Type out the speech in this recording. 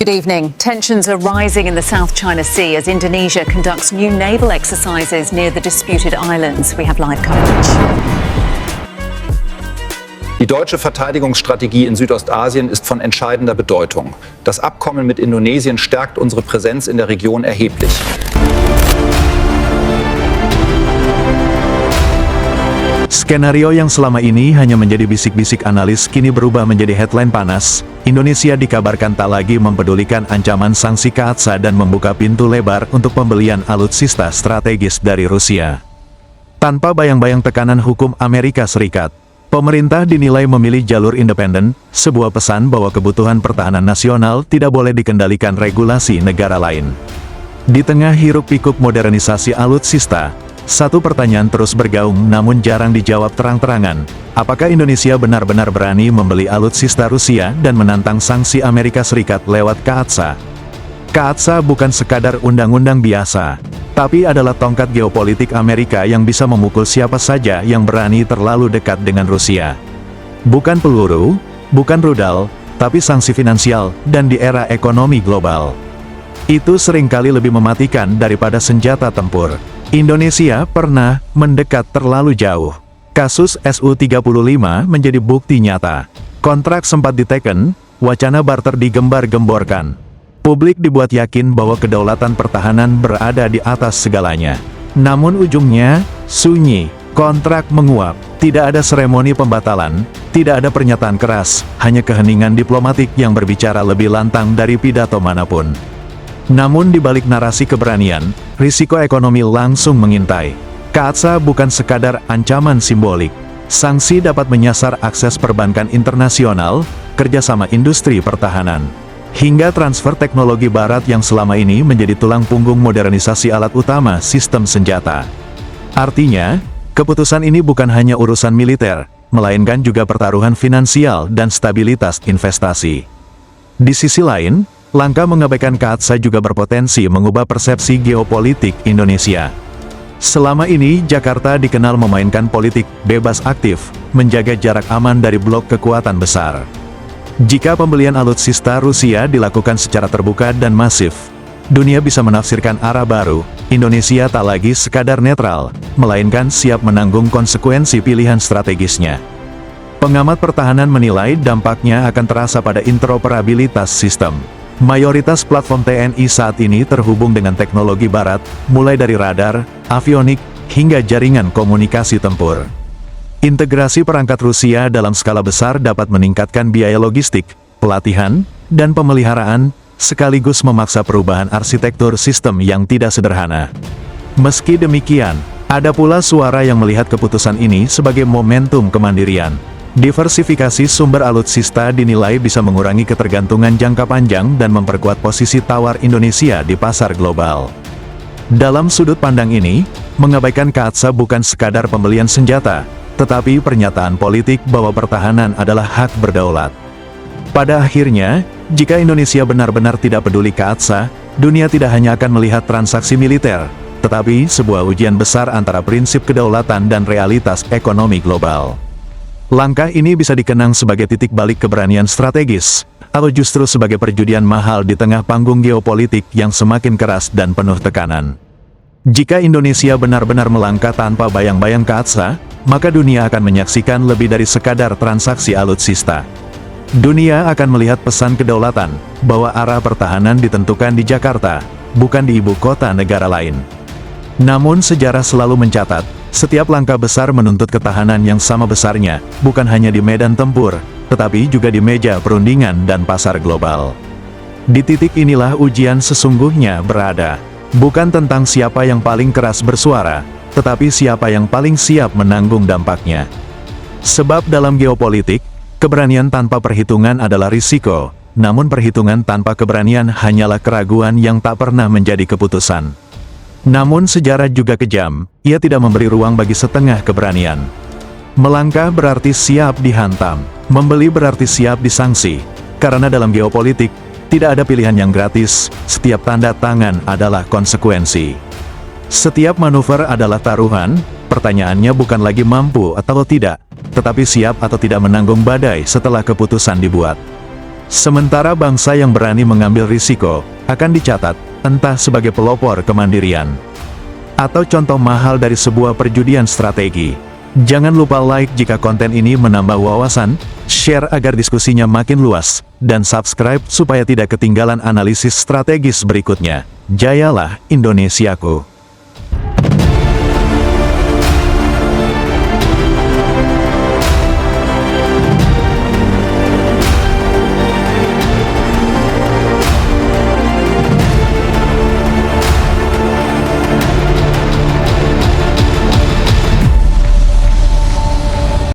Good evening. Tensions are rising in the South China Sea as Indonesia conducts new naval exercises near the disputed islands. We have live coverage. Die deutsche Verteidigungsstrategie in Südostasien ist von entscheidender Bedeutung. Das Abkommen mit Indonesien stärkt unsere Präsenz in der Region erheblich. Skenario yang selama ini hanya menjadi bisik-bisik analis kini berubah menjadi headline panas. Indonesia dikabarkan tak lagi mempedulikan ancaman sanksi KATSA dan membuka pintu lebar untuk pembelian alutsista strategis dari Rusia. Tanpa bayang-bayang tekanan hukum Amerika Serikat, pemerintah dinilai memilih jalur independen, sebuah pesan bahwa kebutuhan pertahanan nasional tidak boleh dikendalikan regulasi negara lain. Di tengah hiruk-pikuk modernisasi alutsista, satu pertanyaan terus bergaung namun jarang dijawab terang-terangan. Apakah Indonesia benar-benar berani membeli alutsista Rusia dan menantang sanksi Amerika Serikat lewat KATSA? KATSA bukan sekadar undang-undang biasa, tapi adalah tongkat geopolitik Amerika yang bisa memukul siapa saja yang berani terlalu dekat dengan Rusia. Bukan peluru, bukan rudal, tapi sanksi finansial dan di era ekonomi global. Itu seringkali lebih mematikan daripada senjata tempur. Indonesia pernah mendekat terlalu jauh. Kasus Su-35 menjadi bukti nyata. Kontrak sempat diteken, wacana barter digembar-gemborkan. Publik dibuat yakin bahwa kedaulatan pertahanan berada di atas segalanya. Namun ujungnya, sunyi, kontrak menguap, tidak ada seremoni pembatalan, tidak ada pernyataan keras, hanya keheningan diplomatik yang berbicara lebih lantang dari pidato manapun. Namun di balik narasi keberanian, risiko ekonomi langsung mengintai. KATSA bukan sekadar ancaman simbolik. Sanksi dapat menyasar akses perbankan internasional, kerjasama industri pertahanan, hingga transfer teknologi barat yang selama ini menjadi tulang punggung modernisasi alat utama sistem senjata. Artinya, keputusan ini bukan hanya urusan militer, melainkan juga pertaruhan finansial dan stabilitas investasi. Di sisi lain, langkah mengabaikan KATSA juga berpotensi mengubah persepsi geopolitik Indonesia. Selama ini, Jakarta dikenal memainkan politik bebas aktif, menjaga jarak aman dari blok kekuatan besar. Jika pembelian alutsista Rusia dilakukan secara terbuka dan masif, dunia bisa menafsirkan arah baru. Indonesia tak lagi sekadar netral, melainkan siap menanggung konsekuensi pilihan strategisnya. Pengamat pertahanan menilai dampaknya akan terasa pada interoperabilitas sistem. Mayoritas platform TNI saat ini terhubung dengan teknologi barat, mulai dari radar, avionik, hingga jaringan komunikasi tempur. Integrasi perangkat Rusia dalam skala besar dapat meningkatkan biaya logistik, pelatihan, dan pemeliharaan, sekaligus memaksa perubahan arsitektur sistem yang tidak sederhana. Meski demikian, ada pula suara yang melihat keputusan ini sebagai momentum kemandirian. Diversifikasi sumber alutsista dinilai bisa mengurangi ketergantungan jangka panjang dan memperkuat posisi tawar Indonesia di pasar global. Dalam sudut pandang ini, mengabaikan KATSA bukan sekadar pembelian senjata, tetapi pernyataan politik bahwa pertahanan adalah hak berdaulat. Pada akhirnya, jika Indonesia benar-benar tidak peduli KATSA, dunia tidak hanya akan melihat transaksi militer, tetapi sebuah ujian besar antara prinsip kedaulatan dan realitas ekonomi global. Langkah ini bisa dikenang sebagai titik balik keberanian strategis, atau justru sebagai perjudian mahal di tengah panggung geopolitik yang semakin keras dan penuh tekanan. Jika Indonesia benar-benar melangkah tanpa bayang-bayang KATSA, maka dunia akan menyaksikan lebih dari sekadar transaksi alutsista. Dunia akan melihat pesan kedaulatan, bahwa arah pertahanan ditentukan di Jakarta, bukan di ibu kota negara lain. Namun sejarah selalu mencatat, setiap langkah besar menuntut ketahanan yang sama besarnya, bukan hanya di medan tempur, tetapi juga di meja perundingan dan pasar global. Di titik inilah ujian sesungguhnya berada. Bukan tentang siapa yang paling keras bersuara, tetapi siapa yang paling siap menanggung dampaknya. Sebab dalam geopolitik, keberanian tanpa perhitungan adalah risiko, namun perhitungan tanpa keberanian hanyalah keraguan yang tak pernah menjadi keputusan. Namun sejarah juga kejam, ia tidak memberi ruang bagi setengah keberanian. Melangkah berarti siap dihantam, membeli berarti siap disanksi, karena dalam geopolitik, tidak ada pilihan yang gratis, setiap tanda tangan adalah konsekuensi. Setiap manuver adalah taruhan, pertanyaannya bukan lagi mampu atau tidak, tetapi siap atau tidak menanggung badai setelah keputusan dibuat. Sementara bangsa yang berani mengambil risiko, akan dicatat, entah sebagai pelopor kemandirian, atau contoh mahal dari sebuah perjudian strategi. Jangan lupa like jika konten ini menambah wawasan, share agar diskusinya makin luas, dan subscribe supaya tidak ketinggalan analisis strategis berikutnya. Jayalah Indonesiaku!